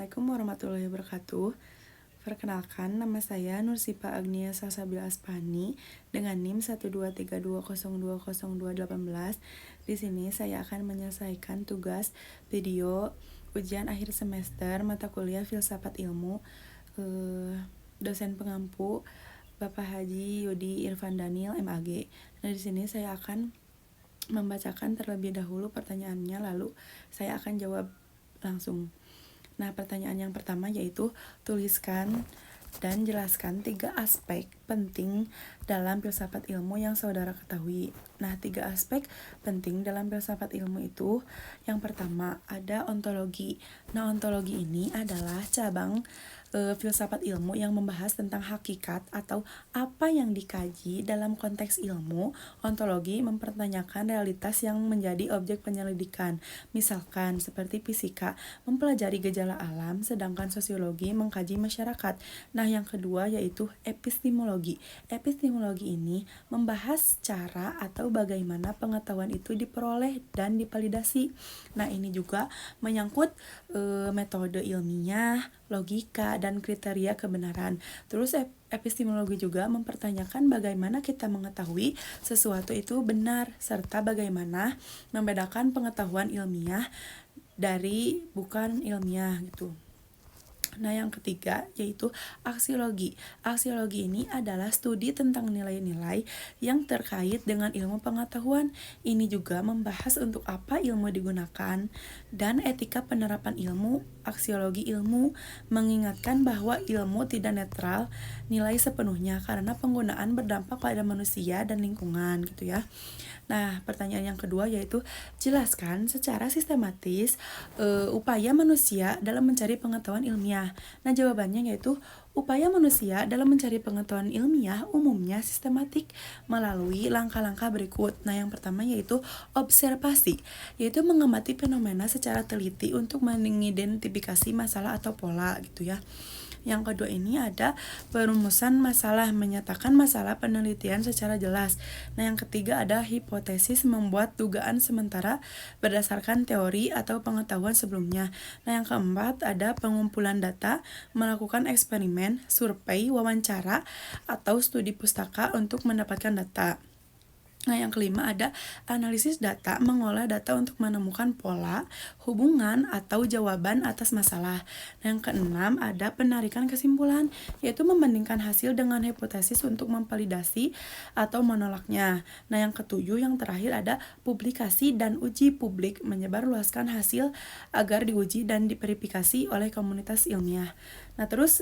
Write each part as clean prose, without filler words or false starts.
Assalamualaikum warahmatullahi wabarakatuh. Perkenalkan, nama saya Nursipa Agnia Salsabila Aspani dengan NIM 12320202818. Di sini saya akan menyelesaikan tugas video ujian akhir semester mata kuliah Filsafat Ilmu. Dosen pengampu Bapak Haji Yudi Irfan Daniel MAG. Nah, di sini saya akan membacakan terlebih dahulu pertanyaannya, lalu saya akan jawab langsung. Nah, pertanyaan yang pertama yaitu tuliskan dan jelaskan 3 aspek penting dalam filsafat ilmu yang saudara ketahui. Nah, 3 aspek penting dalam filsafat ilmu itu, yang pertama ada ontologi. Nah, ontologi ini adalah cabang filsafat ilmu yang membahas tentang hakikat atau apa yang dikaji dalam konteks ilmu. Ontologi mempertanyakan realitas yang menjadi objek penyelidikan. Misalkan seperti fisika mempelajari gejala alam, sedangkan sosiologi mengkaji masyarakat. Nah, yang kedua yaitu epistemologi. Epistemologi ini membahas cara atau bagaimana pengetahuan itu diperoleh dan divalidasi. Nah, ini juga menyangkut metode ilmiah, logika, dan kriteria kebenaran. Terus epistemologi juga mempertanyakan bagaimana kita mengetahui sesuatu itu benar, serta bagaimana membedakan pengetahuan ilmiah dari bukan ilmiah gitu. Nah, yang ketiga yaitu aksiologi. Aksiologi ini adalah studi tentang nilai-nilai yang terkait dengan ilmu pengetahuan. Ini juga membahas untuk apa ilmu digunakan dan etika penerapan ilmu. Aksiologi ilmu mengingatkan bahwa ilmu tidak netral nilai sepenuhnya karena penggunaan berdampak pada manusia dan lingkungan gitu ya. Nah, pertanyaan yang kedua yaitu jelaskan secara sistematis upaya manusia dalam mencari pengetahuan ilmiah. Nah, jawabannya yaitu upaya manusia dalam mencari pengetahuan ilmiah umumnya sistematik melalui langkah-langkah berikut. Nah, yang pertama yaitu observasi, yaitu mengamati fenomena secara teliti untuk mengidentifikasi masalah atau pola gitu ya. Yang kedua ini ada perumusan masalah, menyatakan masalah penelitian secara jelas. Nah, yang ketiga ada hipotesis, membuat dugaan sementara berdasarkan teori atau pengetahuan sebelumnya. Nah, yang keempat ada pengumpulan data, melakukan eksperimen, survei, wawancara, atau studi pustaka untuk mendapatkan data. Nah, yang kelima ada analisis data, mengolah data untuk menemukan pola, hubungan, atau jawaban atas masalah. Nah, yang keenam ada penarikan kesimpulan, yaitu membandingkan hasil dengan hipotesis untuk memvalidasi atau menolaknya. Nah, yang ketujuh yang terakhir ada publikasi dan uji publik, menyebarluaskan hasil agar diuji dan diverifikasi oleh komunitas ilmiah. Nah, terus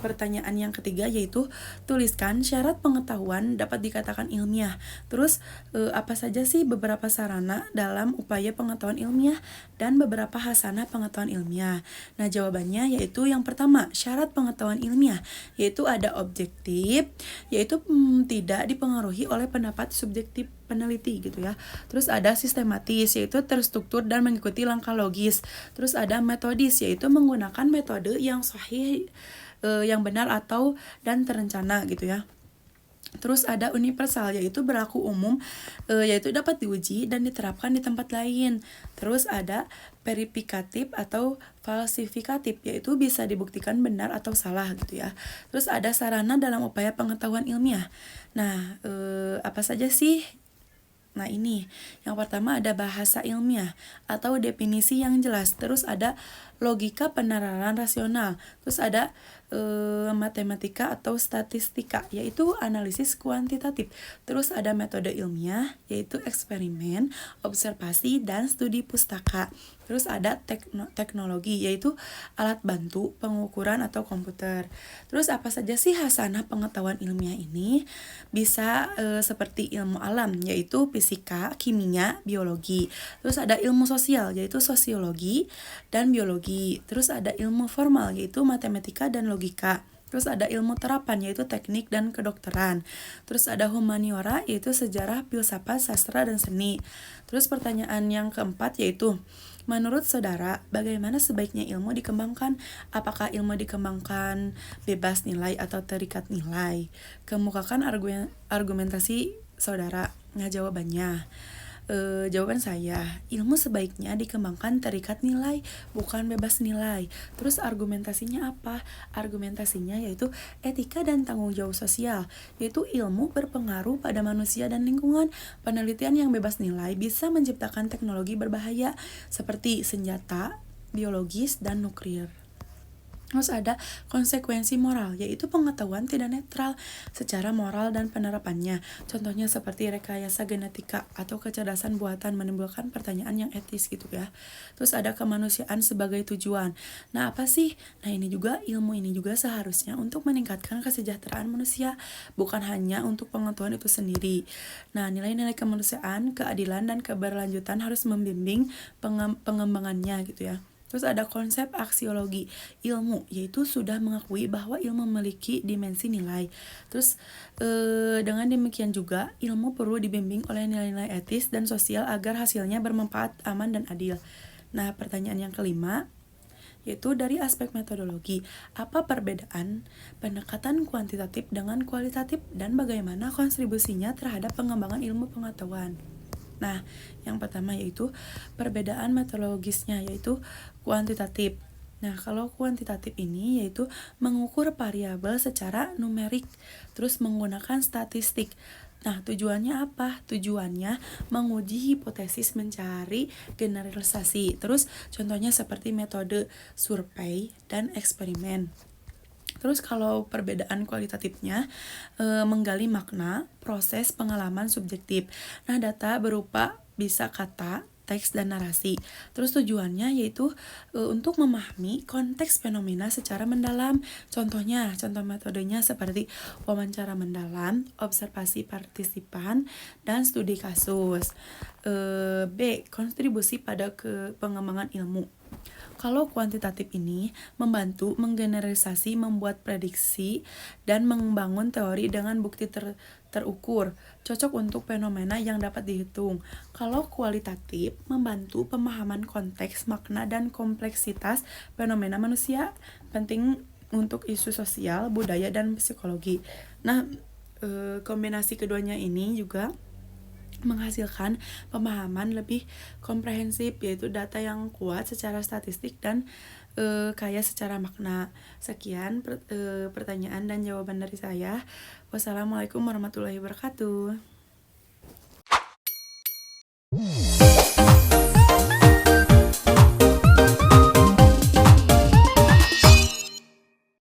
pertanyaan yang ketiga yaitu tuliskan syarat pengetahuan dapat dikatakan ilmiah. Terus apa saja sih beberapa sarana dalam upaya pengetahuan ilmiah dan beberapa hasanah pengetahuan ilmiah? Nah, jawabannya yaitu yang pertama, syarat pengetahuan ilmiah, yaitu ada objektif, yaitu tidak dipengaruhi oleh pendapat subjektif peneliti gitu ya. Terus ada sistematis, yaitu terstruktur dan mengikuti langkah logis. Terus ada metodis, yaitu menggunakan metode yang sahih, yang benar atau dan terencana gitu ya. Terus ada universal, yaitu berlaku umum, yaitu dapat diuji dan diterapkan di tempat lain. Terus ada verifikatif atau falsifikatif, yaitu bisa dibuktikan benar atau salah gitu ya. Terus ada sarana dalam upaya pengetahuan ilmiah. Nah, apa saja sih? Nah, ini yang pertama ada bahasa ilmiah atau definisi yang jelas. Terus ada logika peneraran rasional. Terus ada matematika atau statistika, yaitu analisis kuantitatif. Terus ada metode ilmiah, yaitu eksperimen, observasi, dan studi pustaka. Terus ada teknologi, yaitu alat bantu pengukuran atau komputer. Terus apa saja sih hasanah pengetahuan ilmiah ini? Bisa seperti ilmu alam, yaitu fisika, kimia, biologi. Terus ada ilmu sosial, yaitu sosiologi dan biologi. Terus ada ilmu formal, yaitu matematika dan logika. Terus ada ilmu terapan, yaitu teknik dan kedokteran. Terus ada humaniora, yaitu sejarah, filsafat, sastra, dan seni. Terus pertanyaan yang keempat yaitu, menurut saudara, bagaimana sebaiknya ilmu dikembangkan? Apakah ilmu dikembangkan bebas nilai atau terikat nilai? Kemukakan argumentasi saudara. Nah, jawabannya Jawaban saya, ilmu sebaiknya dikembangkan terikat nilai, bukan bebas nilai. Terus argumentasinya apa? Argumentasinya yaitu etika dan tanggung jawab sosial, yaitu ilmu berpengaruh pada manusia dan lingkungan. Penelitian yang bebas nilai bisa menciptakan teknologi berbahaya seperti senjata, biologis, dan nuklir. Terus ada konsekuensi moral, yaitu pengetahuan tidak netral secara moral dan penerapannya. Contohnya seperti rekayasa genetika atau kecerdasan buatan menimbulkan pertanyaan yang etis gitu ya. Terus ada kemanusiaan sebagai tujuan. Nah, apa sih? Nah, ilmu ini juga seharusnya untuk meningkatkan kesejahteraan manusia, bukan hanya untuk pengetahuan itu sendiri. Nah, nilai-nilai kemanusiaan, keadilan, dan keberlanjutan harus membimbing pengembangannya gitu ya. Terus ada konsep aksiologi ilmu, yaitu sudah mengakui bahwa ilmu memiliki dimensi nilai. Terus dengan demikian juga ilmu perlu dibimbing oleh nilai-nilai etis dan sosial agar hasilnya bermanfaat, aman, dan adil. Nah, pertanyaan yang kelima, yaitu dari aspek metodologi, apa perbedaan pendekatan kuantitatif dengan kualitatif dan bagaimana kontribusinya terhadap pengembangan ilmu pengetahuan. Nah, yang pertama yaitu perbedaan metodologisnya, yaitu kuantitatif. Nah, kalau kuantitatif ini yaitu mengukur variabel secara numerik, terus menggunakan statistik. Nah, tujuannya apa? Tujuannya menguji hipotesis, mencari generalisasi. Terus contohnya seperti metode survei dan eksperimen. Terus kalau perbedaan kualitatifnya menggali makna, proses, pengalaman subjektif. Nah, data berupa bisa kata, teks, dan narasi. Terus tujuannya yaitu untuk memahami konteks fenomena secara mendalam. Contoh metodenya seperti wawancara mendalam, observasi partisipan, dan studi kasus. B. Kontribusi pada pengembangan ilmu. Kalau kuantitatif ini membantu menggeneralisasi, membuat prediksi, dan membangun teori dengan bukti terukur, cocok untuk fenomena yang dapat dihitung. Kalau kualitatif membantu pemahaman konteks, makna, dan kompleksitas fenomena manusia, penting untuk isu sosial, budaya, dan psikologi. Nah, kombinasi keduanya ini juga menghasilkan pemahaman lebih komprehensif, yaitu data yang kuat secara statistik dan kaya secara makna. Sekian pertanyaan dan jawaban dari saya. Wassalamualaikum warahmatullahi wabarakatuh.